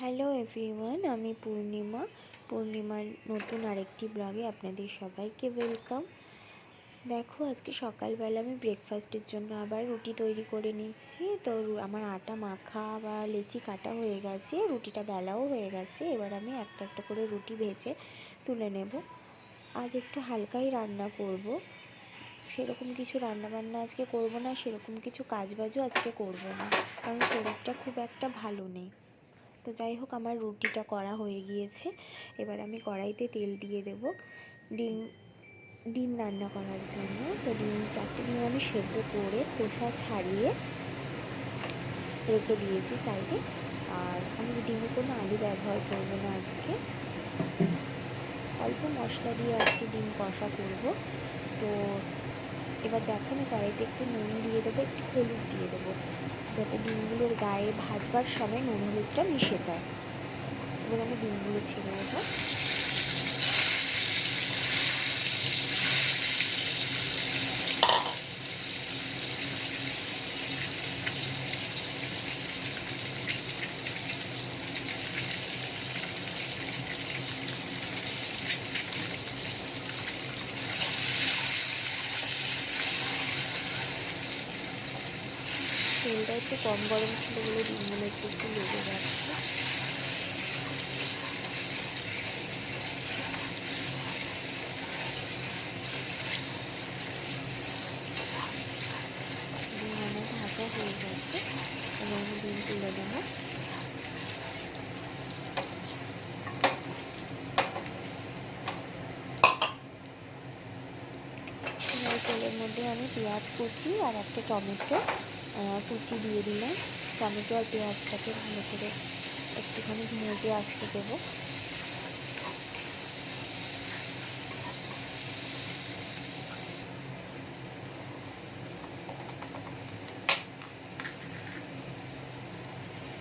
Hello everyone, আমি পূর্ণিমার নতুন আরেকটি ব্লগে আপনাদের সবাইকে ওয়েলকাম। দেখো, আজকে সকালবেলা আমি ব্রেকফাস্টের জন্য আবার রুটি তৈরি করে নিচ্ছি। তো আমার আটা মাখা বা লেচি কাটা হয়ে গেছে, রুটিটা বেলাও হয়ে গেছে। এবার আমি একটা একটা করে রুটি ভেজে তুলে নেব। আজ একটু হালকাই রান্না করব, সেরকম কিছু রান্নাবান্না আজকে করব না, সেরকম কিছু কাজবাজও আজকে করব না, কারণ শরীরটা খুব একটা ভালো নেই। তো যাই হোক, আমার রুটিটা করা হয়ে গিয়েছে। এবার আমি কড়াইতে তেল দিয়ে দেব ডিম ডিম রান্না করার জন্য। তো 4টে ডিম আমি সেদ্ধ করে খোসা ছাড়িয়ে রেখে দিয়েছি সাইডে। আর আমি ডিমে কোনো আলু ব্যবহার করব না আজকে। অল্প মশলা দিয়ে আজকে ডিম কষা করব। তো এবার দেখো, আমি কড়াইতে একটু নুন দিয়ে দেবো, একটু হলুদ দিয়ে দেবো, যাতে ডিমগুলোর গায়ে ভাজবার সময় নুন হলুদটা মিশে যায়। এবার আমি ডিমগুলো ছেড়ে দেবো। তেলটা একটু কম গরম ছিল বলে ডিমগুলো একটু একটু লেগে যাচ্ছে। ডিম আমার ভাজা হয়ে গেছে, এবার আমি ডিম তুলে দেবো। এবার তেলের মধ্যে আমি পেঁয়াজ কুচি আর একটা টমেটো কুচি দিয়ে দিলাম। টমেটো আর পেঁয়াজটাকে ভালো করে একটুখানি ভেজে আসতে দেবো।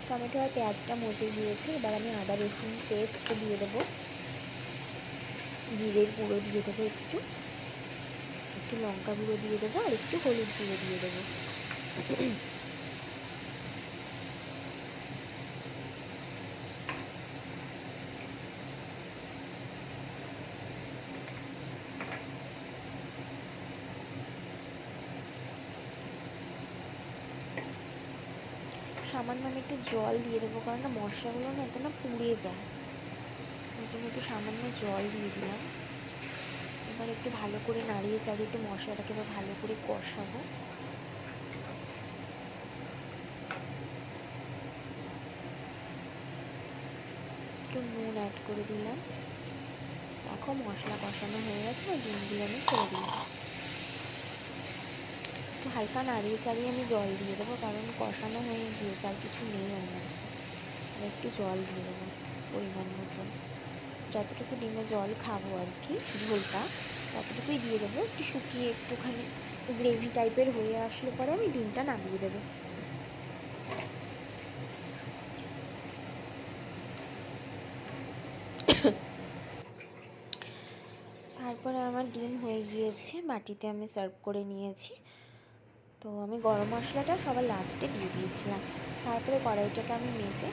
টমেটো আর পেঁয়াজটা মজে গিয়েছে। এবার আমি আদা রসুন পেস্ট দিয়ে দেবো, জিরের গুঁড়ো দিয়ে দেবো, একটু একটু লঙ্কা গুঁড়ো দিয়ে দেবো, আর একটু হলুদ গুঁড়ো দিয়ে দেবো। সামান্য আমি একটু জল দিয়ে দেবো, কারণ না মশলাগুলো না এত না পুড়ে যায়, ওই জন্য একটু সামান্য জল দিয়ে দিলাম। এবার একটু ভালো করে নাড়িয়ে চাড়িয়ে একটু মশলাটাকে এবার ভালো করে কষাবো। একটু নুন অ্যাড করে দিলাম। এখন মশলা কষানো হয়ে গেছে, আর ডিমগুলো আমি ছেড়ে দিলাম। একটু হালকা নাড়িয়ে চাড়িয়ে আমি জল দিয়ে দেবো, কারণ কষানো হয়ে গিয়েছে, আর কিছু নেই আমার। আর একটু জল দিয়ে দেবো পরিমাণ মতন, যতটুকু ডিমে জল খাবো আর কি, ঝোলটা ততটুকুই দিয়ে দেবো। একটু শুকিয়ে একটুখানি গ্রেভি টাইপের হয়ে আসলে পরে আমি ডিমটা নামিয়ে দেবো। তারপরে আমার ডিম হয়ে গিয়েছে, বাটিতে আমি সার্ভ করে নিয়েছি। তো আমি গরম মশলাটা সবার লাস্টে দিয়ে দিয়েছিলাম। তারপরে কড়াইটাকে আমি মেজে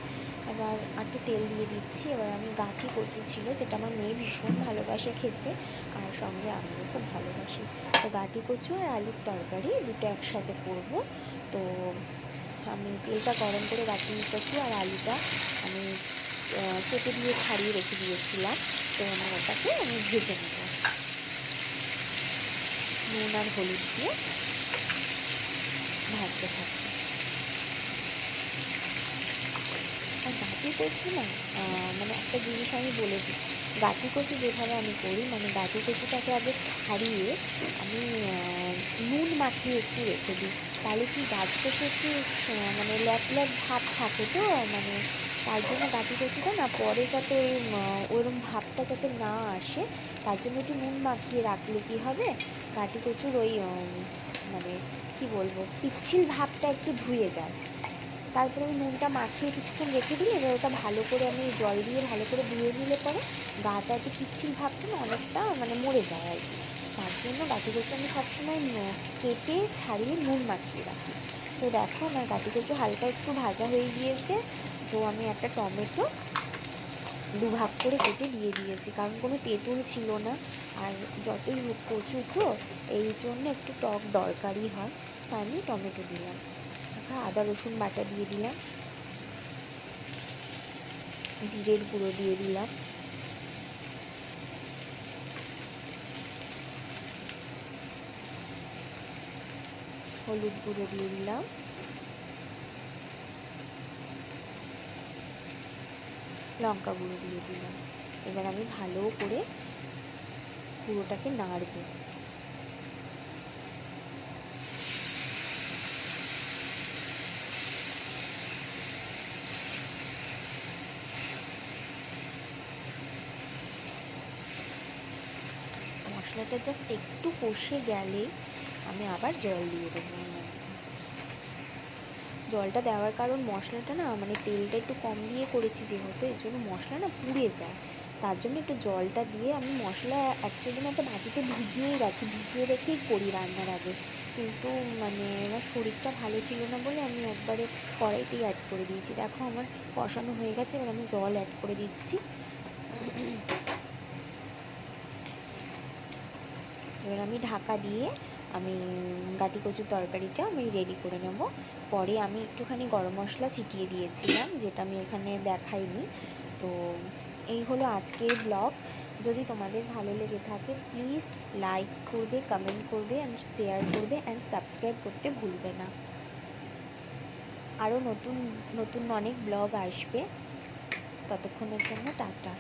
এবার একটু তেল দিয়ে দিচ্ছি। এবার আমি গাঁঠি কচু ছিল, যেটা আমার মেয়ে ভীষণ ভালোবাসে খেতে, আর সঙ্গে আমিও খুব ভালোবাসি। তো গাঁঠি কচু আর আলুর তরকারি দুটো একসাথে করব। তো আমি তেলটা গরম করে গাঁঠি কচু আর আলুটা আমি কেটে দিয়ে ছাড়িয়ে রেখে দিয়েছিলাম। তো আমার ওটাকে আমি ভেজে নেব নুন আর হলুদ দিয়ে, ভাজতে থাকবো। আর গাঁঠি কচু না, মানে একটা জিনিস আমি বলে দিই, গাঁঠি কচু যেভাবে আমি করি, মানে গাঁঠি কচুটাকে আগে ছাড়িয়ে আমি নুন মাখিয়ে একটু রেখে দিই। তাহলে কি গাছ কচু একটু মানে ল্যাপ ল্যাপ ভাব থাকে, তো মানে তার জন্য গাঁঠি কচুটা না পরে যাতে ওইরকম ভাবটা যাতে না আসে, তার জন্য একটু নুন মাখিয়ে রাখলে কি হবে, গাঁঠি কচুর ওই মানে কি বলবো, পিচ্ছিল ভাবটা একটু ধুয়ে যায়। তারপরে ওই নুনটা মাখিয়ে কিছুক্ষণ রেখে দিলে, এবার ওটা ভালো করে আমি জল দিয়ে ভালো করে ধুয়ে নিলে পরে গাটা একটু পিচ্ছিল ভাবটা না অনেকটা মানে মরে যায় আর কি। তার জন্য গাঁঠি কচু আমি সবসময় কেটে ছাড়িয়ে নুন মাখিয়ে রাখি। তো দেখো, আমার গাঁঠি কচু হালকা একটু ভাজা হয়ে গিয়েছে, তো আমি একটা টমেটো দুভাগ করে কেটে দিয়ে দিয়েছি, কারণ কোনো তেঁতুল ছিল না। আর যতই হোক কচু তো, এই জন্য একটু টক দরকারই হয়, তাই আমি টমেটো দিলাম। আদা রসুন বাটা দিয়ে দিলাম, জিরের গুঁড়ো দিয়ে দিলাম, হলুদ গুঁড়ো দিয়ে দিলাম, লঙ্কা গুঁড়ো দিয়ে দিলাম। এবার আমি ভালো করে পুরোটাকে নাড়বো। মশলাটা জাস্ট একটু কষে গেলে আমি আবার জল দিয়ে দেবো। জলটা দেওয়ার কারণ মশলাটা না মানে তেলটা একটু কম দিয়ে করেছি যেহেতু, এর জন্য মশলা না পুড়ে যায়, তার জন্য একটু জলটা দিয়ে আমি মশলা অ্যাকচুয়ালি না একটা বাটিতে ভিজিয়ে রেখেই করি রান্নার আগে, কিন্তু মানে আমার শরীরটা ভালো ছিল না বলে আমি একবারে কড়াইতেই অ্যাড করে দিয়েছি। দেখো আমার কষানো হয়ে গেছে, এবার আমি জল অ্যাড করে দিচ্ছি। এবার আমি ঢাকা দিয়ে আমি গাটি কচুর তরকারিটা আমি রেডি করে নেব। পরে আমি একটুখানি গরম মশলা ছিটিয়ে দিয়েছিলাম, যেটা আমি এখানে দেখাইনি। তো এই হলো আজকের ব্লগ। যদি তোমাদের ভালো লেগে থাকে প্লিজ লাইক করবে, কমেন্ট করবে অ্যান্ড শেয়ার করবে অ্যান্ড সাবস্ক্রাইব করতে ভুলবে না। আরও নতুন নতুন অনেক ব্লগ আসবে, ততক্ষণের জন্য টাটা।